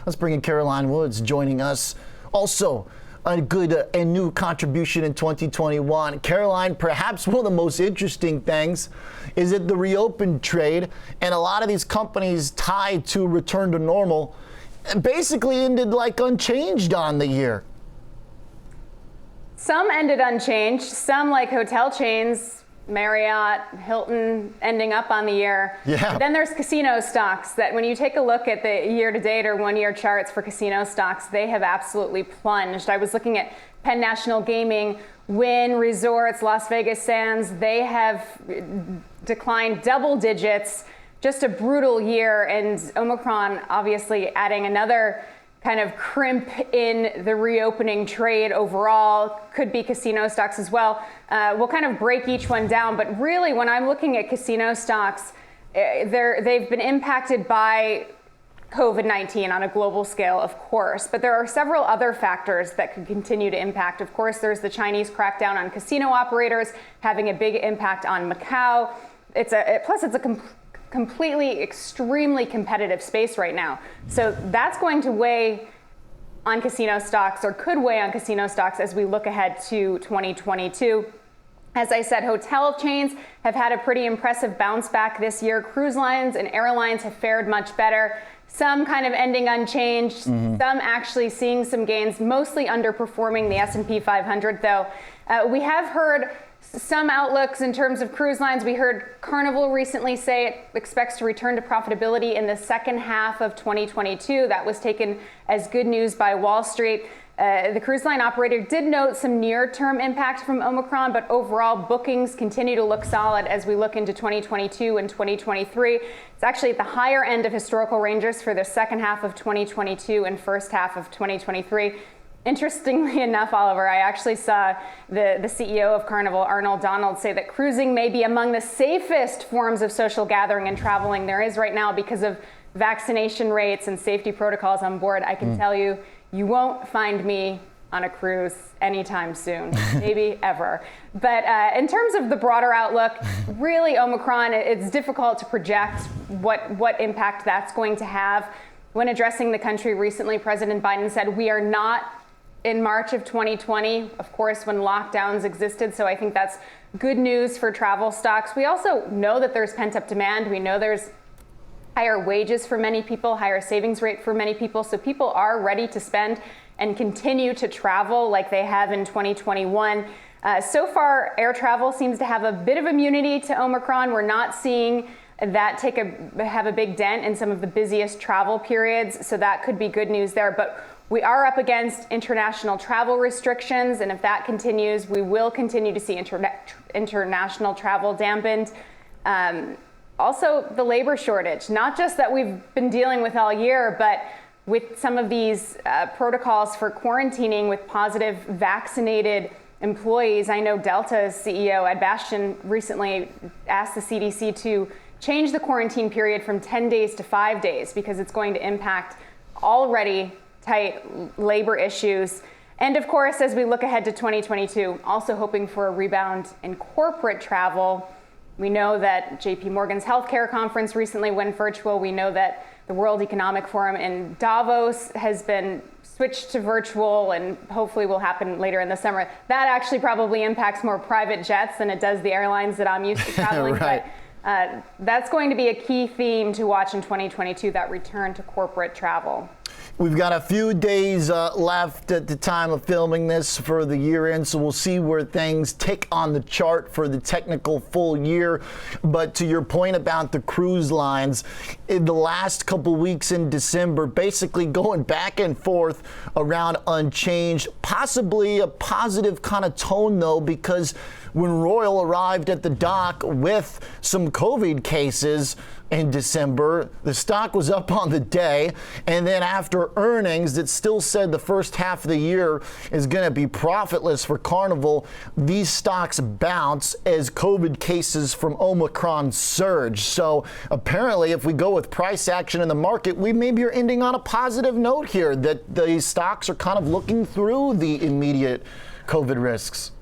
Let's bring in Caroline Woods joining us. Also, a good and new contribution in 2021. Caroline, perhaps one of the most interesting things is that the reopened trade and a lot of these companies tied to return to normal basically ended like unchanged on the year. Some ended unchanged, some like hotel chains, Marriott, Hilton, ending up on the year. Yeah. But then there's casino stocks that when you take a look at the year-to-date or one-year charts for casino stocks, they have absolutely plunged. I was looking at Penn National Gaming, Wynn Resorts, Las Vegas Sands. They have declined double digits. Just a brutal year, and Omicron obviously adding another kind of crimp in the reopening trade overall. Could be casino stocks as well. We'll kind of break each one down, but really when I'm looking at casino stocks, they've been impacted by COVID-19 on a global scale, of course, but there are several other factors that could continue to impact. Of course, there's the Chinese crackdown on casino operators having a big impact on Macau. Plus it's a completely extremely competitive space right now. So that's going to weigh on casino stocks, or could weigh on casino stocks as we look ahead to 2022. As I said, hotel chains have had a pretty impressive bounce back this year. Cruise lines and airlines have fared much better. Some kind of ending unchanged, some actually seeing some gains, mostly underperforming the S&P 500 though. We have heard some outlooks in terms of cruise lines. We heard Carnival recently say it expects to return to profitability in the second half of 2022. That was taken as good news by Wall Street. The cruise line operator did note some near-term impact from Omicron, but overall bookings continue to look solid as we look into 2022 and 2023. It's actually at the higher end of historical ranges for the second half of 2022 and first half of 2023. Interestingly enough, Oliver, I actually saw the CEO of Carnival, Arnold Donald, say that cruising may be among the safest forms of social gathering and traveling there is right now because of vaccination rates and safety protocols on board. I can tell you, you won't find me on a cruise anytime soon, maybe ever. But in terms of the broader outlook, really Omicron, it's difficult to project what impact that's going to have. When addressing the country recently, President Biden said, we are not in March of 2020, of course, when lockdowns existed. So I think that's good news for travel stocks. We also know that there's pent-up demand. We know there's higher wages for many people, higher savings rate for many people. So people are ready to spend and continue to travel like they have in 2021. So far, air travel seems to have a bit of immunity to Omicron. We're not seeing that have a big dent in some of the busiest travel periods. So that could be good news there. But we are up against international travel restrictions, and if that continues, we will continue to see international travel dampened. Also, the labor shortage, not just that we've been dealing with all year, but with some of these protocols for quarantining with positive vaccinated employees. I know Delta's CEO, Ed Bastian, recently asked the CDC to change the quarantine period from 10 days to 5 days because it's going to impact already tight labor issues. And of course, as we look ahead to 2022, also hoping for a rebound in corporate travel. We know that JP Morgan's healthcare conference recently went virtual. We know that the World Economic Forum in Davos has been switched to virtual and hopefully will happen later in the summer. That actually probably impacts more private jets than it does the airlines that I'm used to traveling. Right. But that's going to be a key theme to watch in 2022, that return to corporate travel. We've got a few days left at the time of filming this for the year end, so we'll see where things tick on the chart for the technical full year. But to your point about the cruise lines, in the last couple weeks in December, basically going back and forth around unchanged, possibly a positive kind of tone though, because when Royal arrived at the dock with some COVID cases in December, the stock was up on the day, and then after earnings that still said the first half of the year is going to be profitless for Carnival, these stocks bounce as COVID cases from Omicron surge. So apparently, if we go with price action in the market, we maybe are ending on a positive note here, that these stocks are kind of looking through the immediate COVID risks.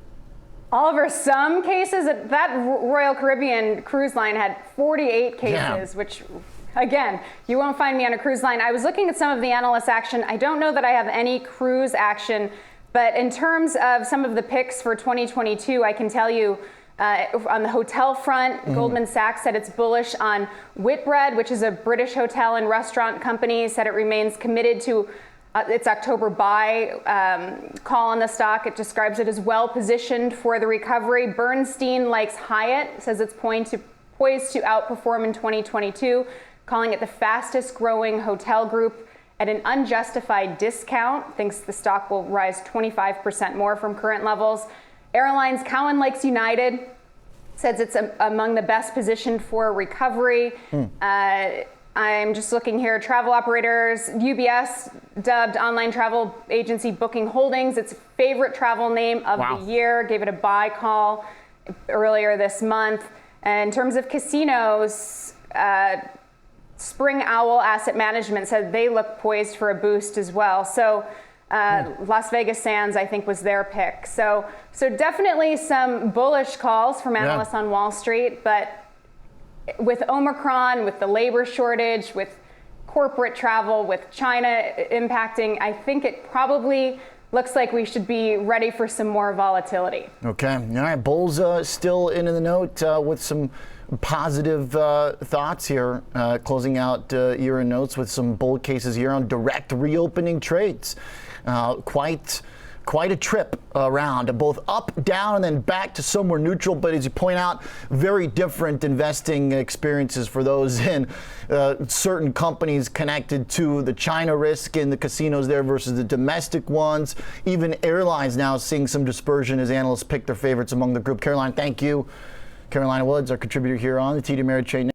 Oliver, some cases, that Royal Caribbean cruise line had 48 cases, which Again, you won't find me on a cruise line. I was looking at some of the analyst action. I don't know that I have any cruise action, but in terms of some of the picks for 2022, I can tell you on the hotel front, Goldman Sachs said it's bullish on Whitbread, which is a British hotel and restaurant company, said it remains committed to its October buy call on the stock. It describes it as well positioned for the recovery. Bernstein likes Hyatt, says it's poised to outperform in 2022, calling it the fastest growing hotel group at an unjustified discount, thinks the stock will rise 25% more from current levels. Airlines, Cowen likes United, says it's among the best positioned for recovery. I'm just looking here, travel operators, UBS dubbed online travel agency Booking Holdings its favorite travel name of the year, gave it a buy call earlier this month. And in terms of casinos, Spring Owl Asset Management said they look poised for a boost as well. So Las Vegas Sands, I think, was their pick. So definitely some bullish calls from analysts on Wall Street, but with Omicron, with the labor shortage, with corporate travel, with China impacting, I think it probably looks like we should be ready for some more volatility. Okay. All right. Bulls still in the note with some positive thoughts here, closing out year-end notes with some bull cases here on direct reopening trades. Quite a trip around, both up, down, and then back to somewhere neutral. But as you point out, very different investing experiences for those in certain companies connected to the China risk in the casinos there versus the domestic ones. Even airlines now seeing some dispersion as analysts pick their favorites among the group. Caroline, thank you. Carolina Woods, our contributor here on the TD Ameritrade Network.